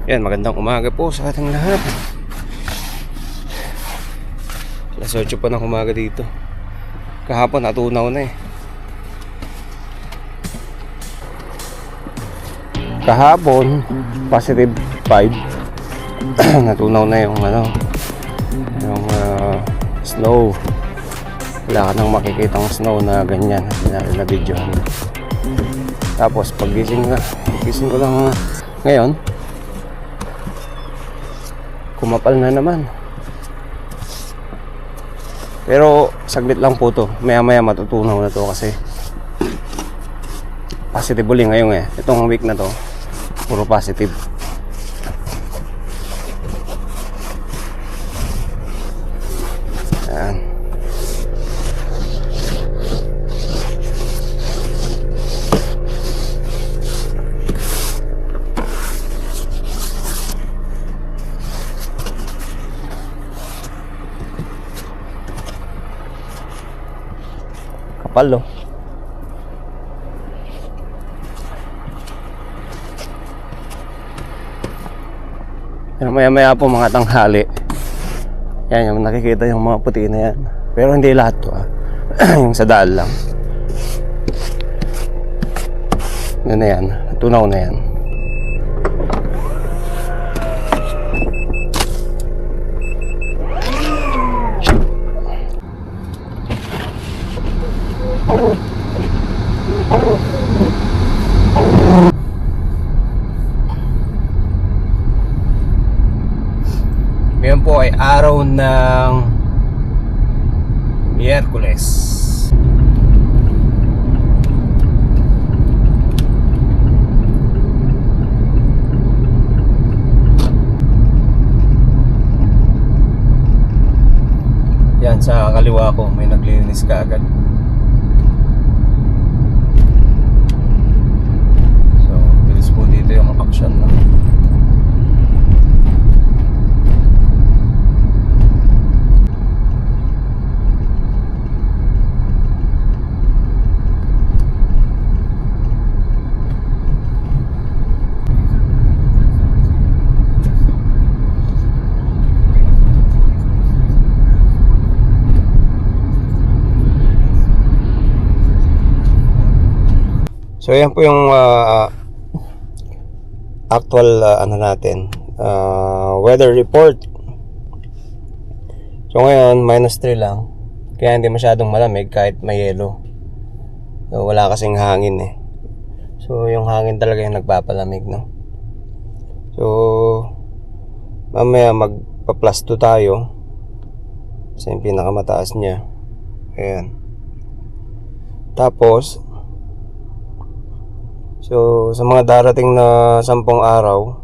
Yan, magandang umaga po sa ating lahat. Alas 8 pa ng umaga dito. Kahapon natunaw na eh. Kahapon positive 5. Natunaw na yung yung snow. Wala ka nang makikitang snow na ganyan na videohan. Tapos pagising ko lang ngayon, kumapal na naman. Pero saglit lang po to. Maya maya matutunaw na to kasi positive uling ngayon eh. Itong week na to puro positive. Ayan. Kapal oh. Pero maya po mga tanghali, yan yung nakikita yung mga puti na yan. Pero hindi lahat to yung sa daan lang. Yan na yan, tunaw na yan. Ngayon po ay araw ng Miyerkules. Yan sa kaliwa ko may naglinis kaagad. So bilis po dito yung action na. So yan po yung actual natin weather report. So ngayon -3 lang. Kaya hindi masyadong malamig kahit may yelo. So wala kasing hangin eh. So yung hangin talaga yung nagpapalamig, no. So mamaya magpa +2 tayo. Kasi yung pinakamataas niya. Ayan. Tapos so sa mga darating na 10 araw,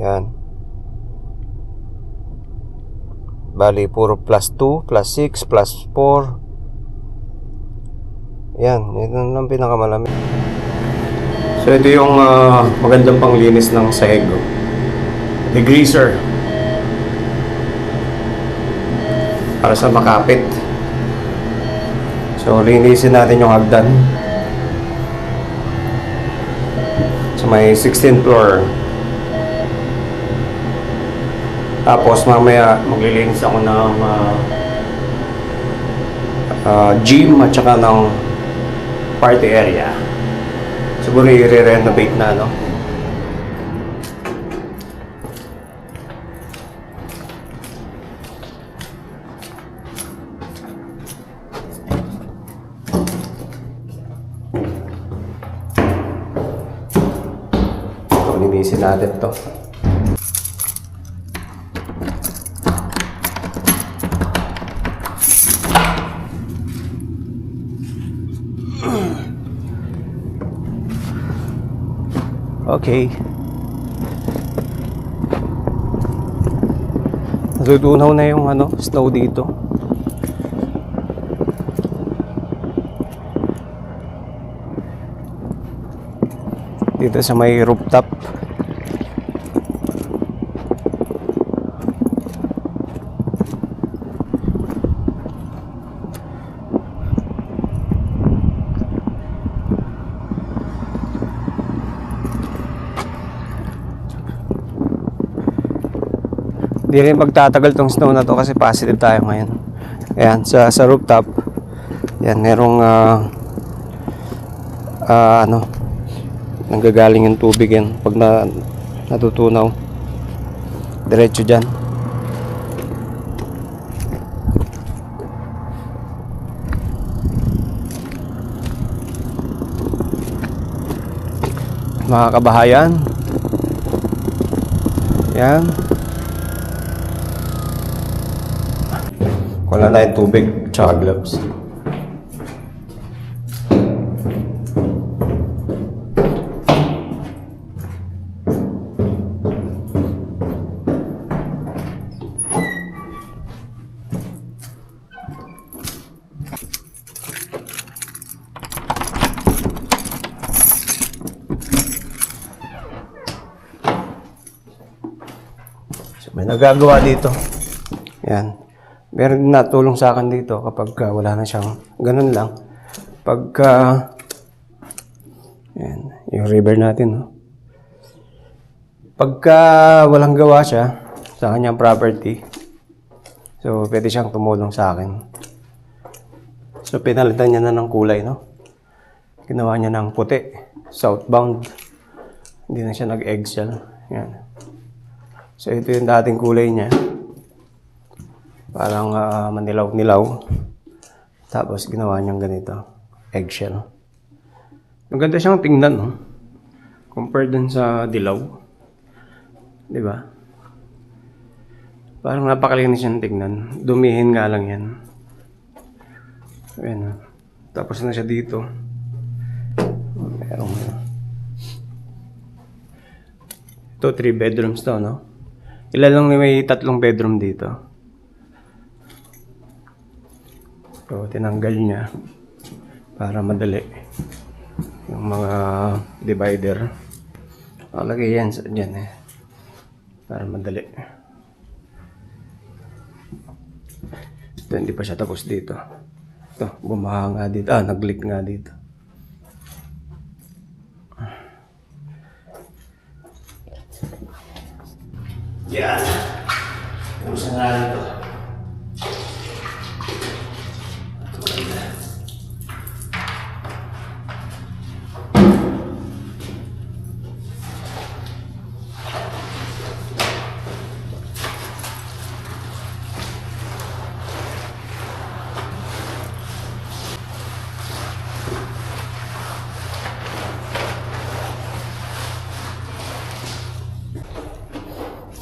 yan, bali puro +2, +6, +4. Yan, ito lang pinakamalamig. So ito yung magandang panglinis ng sahig, degreaser, para sa makapit. So linisin natin yung hagdan sa may 16th floor. Tapos mamaya maglilinis ako ng gym at saka ng party area. Siguro i-renovate na, no? Linisin natin to. Okay. Natutunaw na yung snow dito. Dito sa may rooftop. Hindi rin magtatagal tong snow na to kasi positive tayo ngayon. Ayan, sa rooftop. Yan, merong nanggagaling yung tubig yan. Pag natutunaw, diretso dyan. Mga kabahayan, yan. Wala na yung tubig tsaka gloves. May nagagawa dito. Yan. Meron din natulong sa akin dito kapag wala na siyang ganun lang. Pagka yan, yung river natin, no? Pagka walang gawa siya sa kanyang property, so pwede siyang tumulong sa akin. So pinalitan niya na ng kulay, no? Ginawa niya ng puti, southbound. Hindi na siya nag-eggshell. Yan. So ito yung dating kulay niya. Parang manilaw-nilaw. Tapos ginawa niyang ganito. Eggshell. Maganda siyang tingnan, no? Compared dun sa dilaw. Diba? Parang napakalinis siyang tingnan. Dumihin nga lang yan. Ayan, no? Tapos na siya dito. Merong ito, 3 bedrooms to, no? Ilan lang may 3 bedroom dito. So, tinanggal niya para madali yung mga divider. Nakalagay yan dyan eh. Para madali. Ito, hindi pa siya tapos dito. Ito, bumaha nga dito. Nag-leak nga dito. Yan. Pusa nga dito.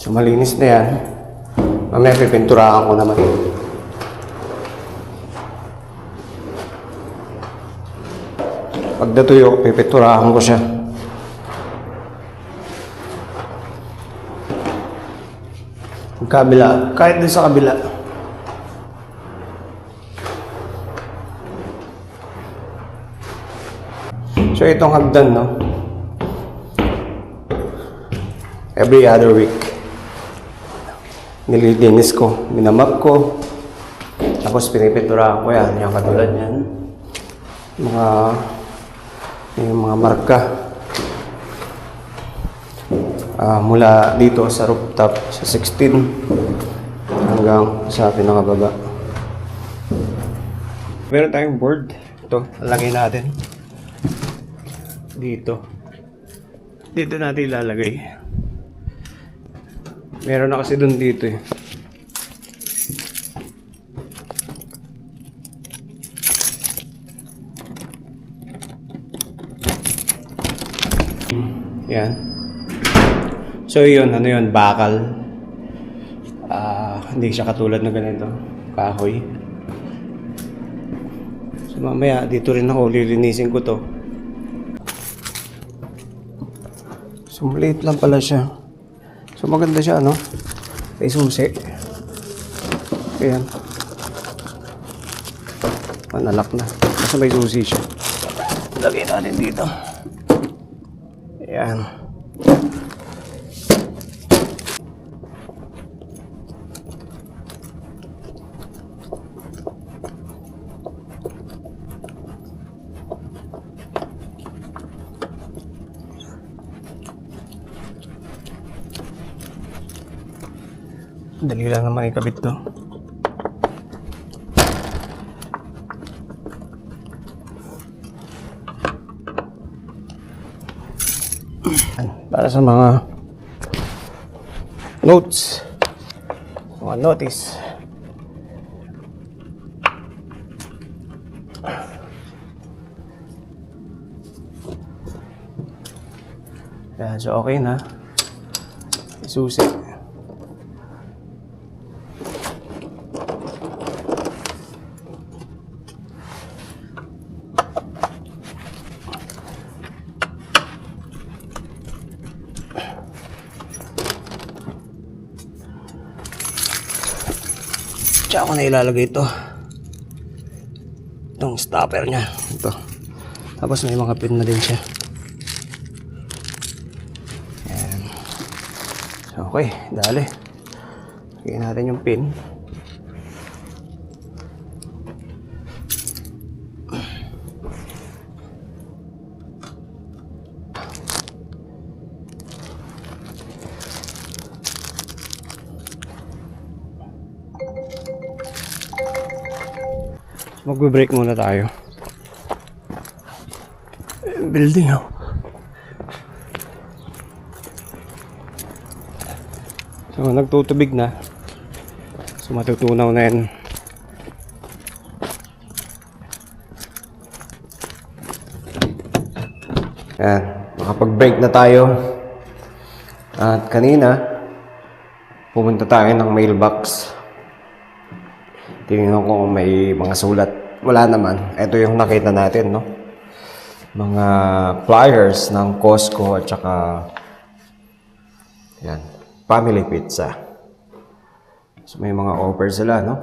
So malinis na yan. Mamaya pipinturahan ko naman. Pag natuyo, pipinturahan ko siya. Ang kabila, kahit din sa kabila. So itong hagdan, no? Every other week. Nililinis ko, minamap ko, tapos pinipinturahan ko yan, yung katulad yan, yung mga marka mula dito sa rooftop sa 16 hanggang sa pinakababa. Meron tayong board, ito, lalagay natin dito natin ilalagay. Meron na kasi dun dito eh. Yan. So yun, ano yun, bakal. Hindi siya katulad na ganito, kahoy. So mamaya, dito rin ako, lilinisin ko to. So maliit lang pala siya. So maganda siya, no? May susi. Ayan. Panalak na. Kasi may susi siya. Lagay natin dito. Ayan. Dali lang naman ikabit to. Para sa mga notes, mga notice. Yan, so okay na. Isusi. Tsaka ko na ilalagay ito. Itong stopper niya. Ito. Tapos may mga pin na din siya. Ayan. So, okay. Dali. Lagyan natin yung pin. Magbe-break muna tayo. Building, oh. So, nagtutubig na. So, matutunaw na yan. Yan. Makapag-break na tayo. At kanina, pumunta tayo ng mailbox. Tingnan ko kung may mga sulat. Wala naman. Ito yung nakita natin, no? Mga flyers ng Costco at saka yan, Family Pizza. So may mga offer sila, no?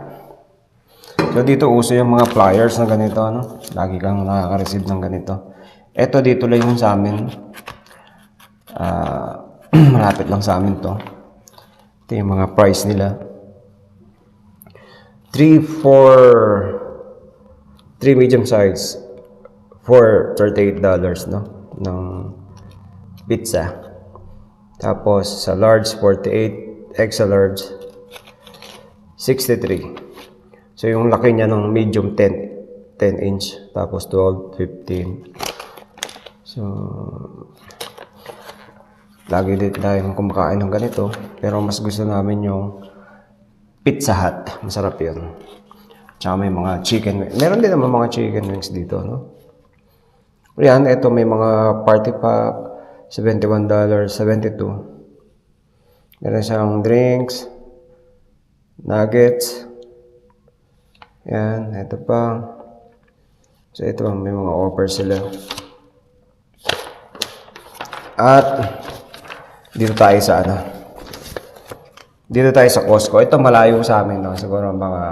So dito uso yung mga flyers na ganito, no? Lagi kang nakaka-receive ng ganito. Ito dito lang yung sa amin. Malapit lang sa amin to. Ito yung mga price nila. 3 medium size for $38, no? Ng pizza. Tapos sa large 48, extra large 63. So yung laki niya ng medium 10 inch, tapos 12, 15. So lagi din tayong kumakain ng ganito, pero mas gusto namin yung Pizza Hut. Masarap yun. Tsaka may mga chicken wings. Meron din naman mga chicken wings dito, no? Yan, ito may mga party pack. $71, $72. Meron siyang drinks, nuggets. Yan, ito pa. So, ito may mga offer sila. At dito tayo sa Dito tayo sa Costco. Ito malayo sa amin, no? Siguro mga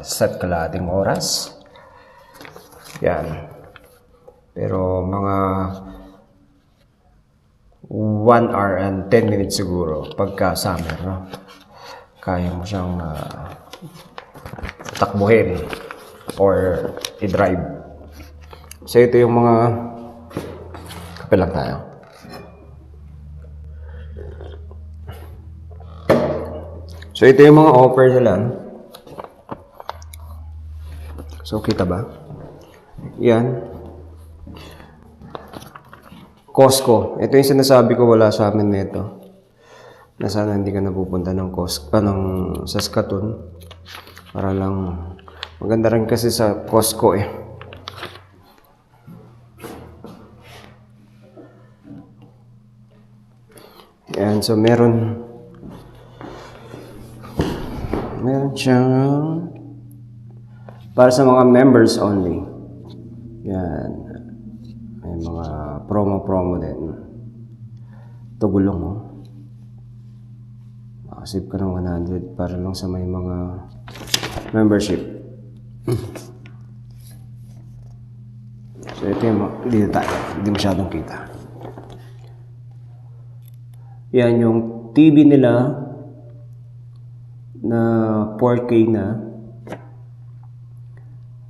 set kalahating oras. Yan. Pero mga 1 hour and 10 minutes siguro pagka summer, no? Kaya mo siyang takbuhin or i-drive. So ito yung mga kape lang tayo. So ito yung mga offer nila. So kita ba? Yan. Costco. Ito yung sinasabi ko, wala sa amin nito. Na sana hindi ka napupunta ng Costco, ng Saskatoon. Para lang, maganda rin kasi sa Costco eh. Yan, so meron siyang para sa mga members only. Yan. May mga promo din. Ito gulong, oh. Makasave ka ng 100 para lang sa may mga membership. So ito yung dito tayo. Hindi masyadong kita. Yan yung TV nila na 4K na.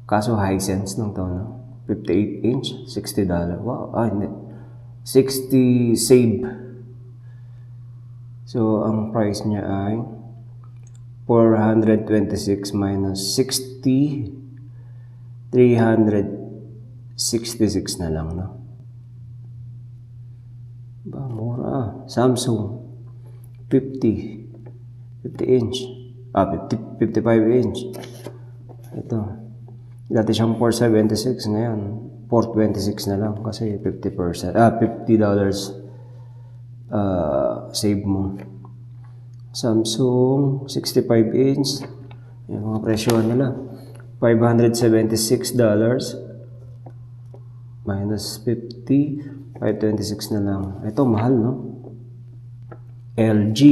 Kaso Hisense nung to, no? 58 inch, $60. Wow, hindi. 60 save. So, ang price niya ay 426 minus 60, 366 na lang, no? Ba, mura. Samsung, 50 inch. 55 inch. Ito. Dati siyang 476, ngayon 426 na lang kasi 50%. $50 save mo. Samsung 65 inch. Yung mga presyo nila. $576 minus 50, 526 na lang. Ito mahal, no? LG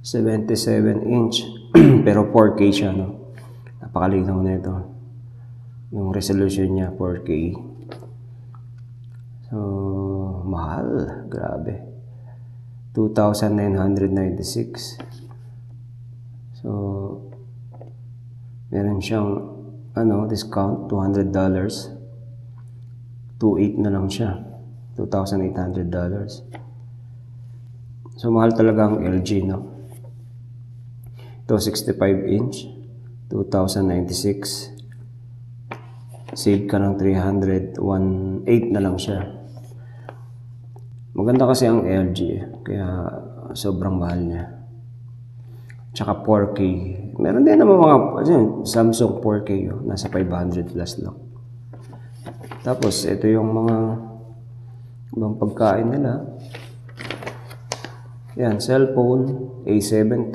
77 inch pero 4K siya, no? Napakalinaw na ito. Yung resolution niya 4K. So mahal, grabe. 2,996. So meron siyang discount $200. 2,800 na lang siya. $2,800. So mahal talaga ang LG, no? Ito 65 inch, 2,096. Save ka ng 300, 1,800 na lang siya. Maganda kasi ang LG, kaya sobrang mahal niya. Tsaka 4K. Meron din naman mga Samsung 4K, nasa 500 plus lang. Tapos ito yung mga ibang pagkain nila. Yan, cellphone A17,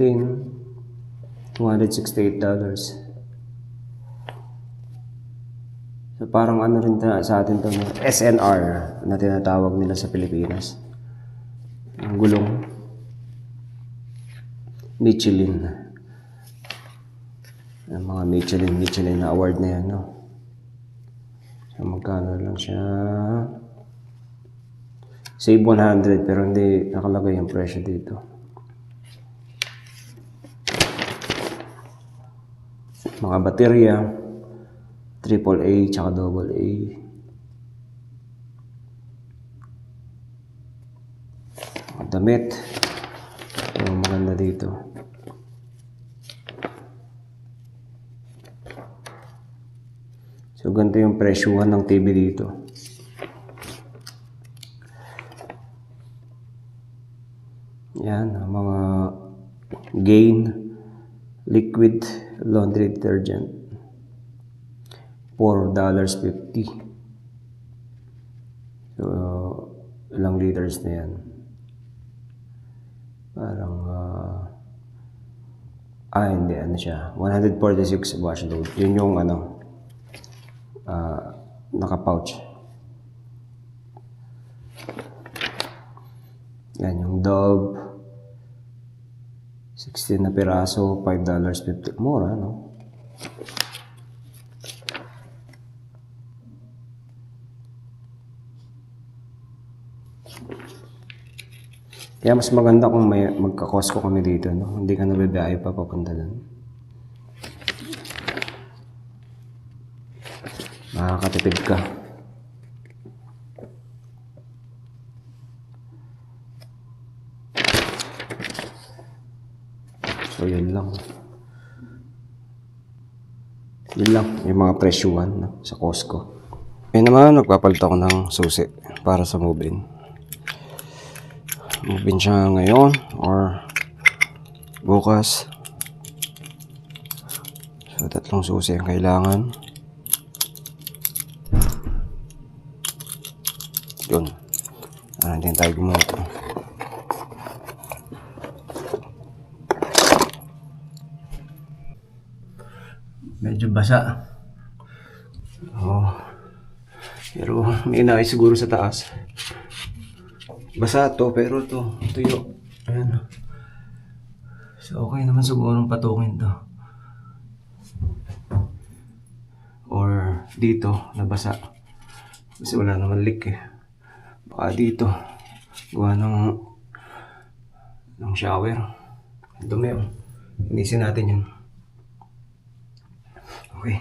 $268. So parang rin sa atin to, SNR na tinatawag nila sa Pilipinas. Ang gulong. Michelin. Ang mga Michelin na award na yan, no? So magkano lang siya? Save 100 pero hindi nakalagay yung presyo dito. Mga baterya, AAA tsaka AA. Mga damit. Yung maganda dito. So ganito yung presyuhan ng TV dito. Yan, mga Gain liquid laundry detergent. $4.50. So, ilang liters na yan? Parang, hindi, siya. 146 wash load. Yun yung, naka-pouch. Yan, yung Dove. 16 na piraso, $5.50. Mura, no? Kaya mas maganda kung magka-Costco kami dito, no? Hindi ka nabibiyahe pa papunta doon. Makakatipid ka. So, yun lang. Yun lang, yung mga presyuhan, no? Sa Costco. Ngayon naman, nagpapalit ako ng susi para sa move-in. Move-in siya ngayon or bukas. So, 3 susi ang kailangan. Yun. Hindi tayo gumawa. Medyo basa. Pero may inayos siguro sa taas. Basa to, pero to tuyo. Ayan. So okay naman siguro patukin to. Or dito, nabasa. Kasi wala naman leak eh. Baka dito, gawa ng shower. Dumi oh. Inisin natin yun. Okay.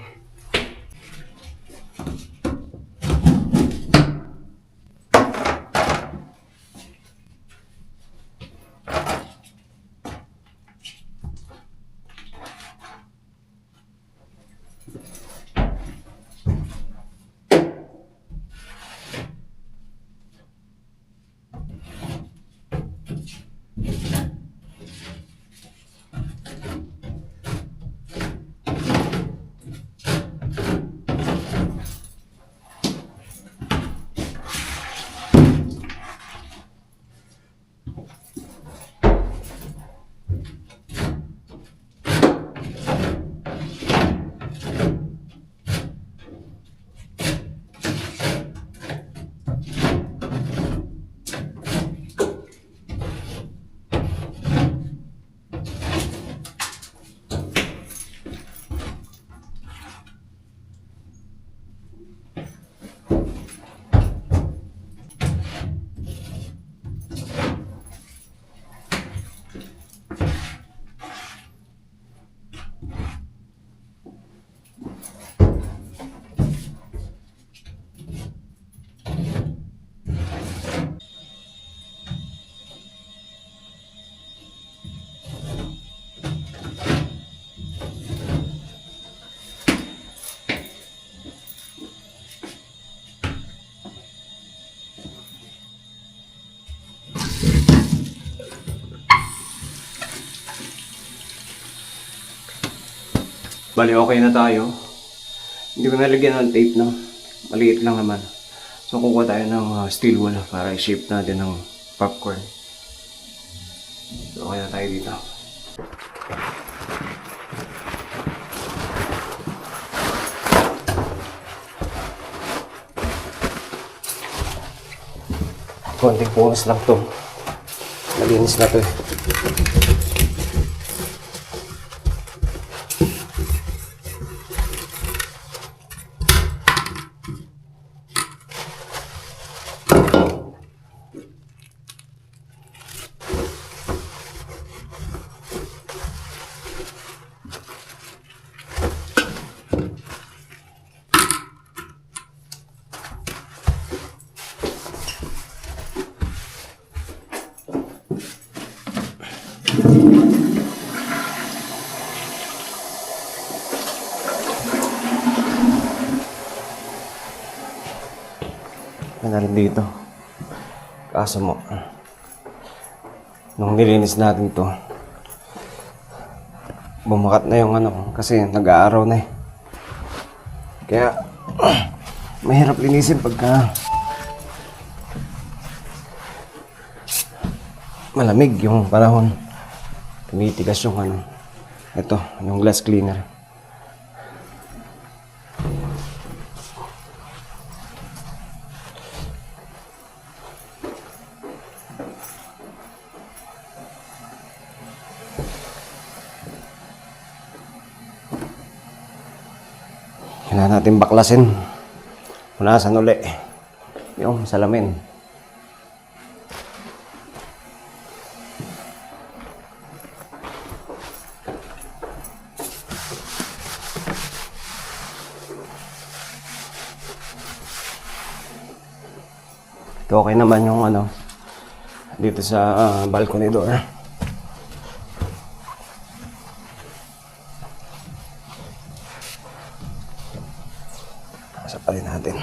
Bali, okay na tayo. Hindi ko nalagyan ng tape, no? Maliit lang naman. So, kukuha tayo ng steel wool para i-shape natin ng popcorn. So, okay na tayo dito. Konting punas lang to. Malinis na to eh. Yan na rin dito. Kaso mo, nung nilinis natin to, bumakat na yung ano, kasi nag-aaraw na eh. Kaya, mahirap linisin pagka malamig yung panahon. Tumitigas yung ano, ito, yung glass cleaner. Kailangan natin baklasin. Punasan uli yung salamin. Okay naman yung ano dito sa balcony door. Sa pa rin natin.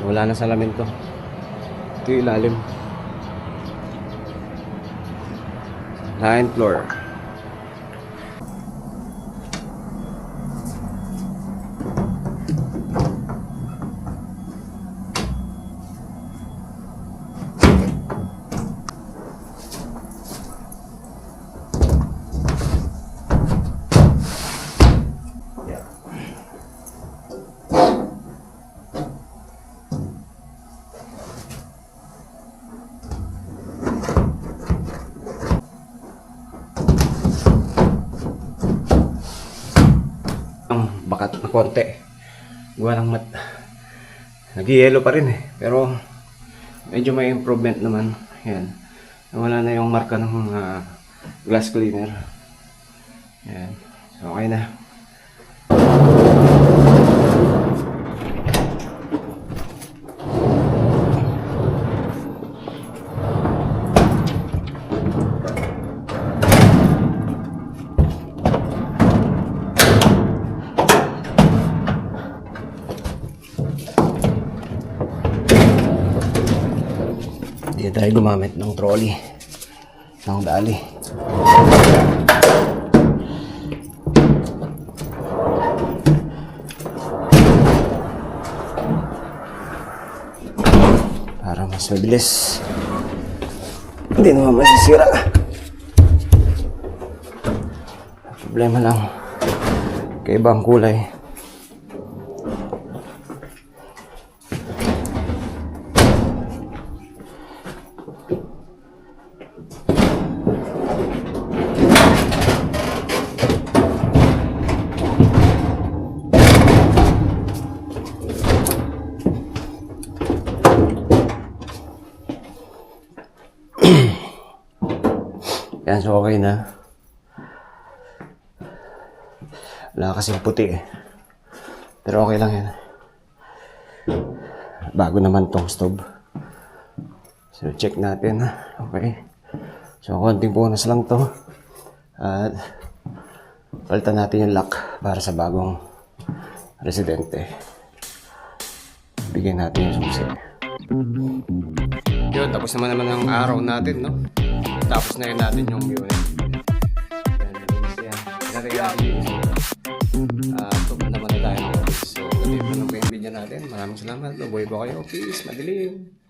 So, wala na salamin to. Ito yung ilalim. 9th floor. Bakat na konti. Gawa ng nag-yellow pa rin eh. Pero medyo may improvement naman. Yan. Wala na yung marka ng glass cleaner. Yan. So okay na. tayo gumamit ng trolley. Ng dali. Para mas mabilis. Hindi naman masisira. Problema lang. Kaibang kulay. Yan, so okay na. Wala kasing puti eh. Pero okay lang yan. Bago naman tong stove. So check natin. Okay. So konting punas lang to. At palitan natin yung lock para sa bagong residente. Bigyan natin yung susi. Yun, tapos naman ang araw natin, no? Tapos na yun natin yung unit. Yan. Pinatay natin yung tubod naman na tayo ng office. So, ganito lang po yung video natin. Maraming salamat. Mabuhay po kayo. Peace. Madilim.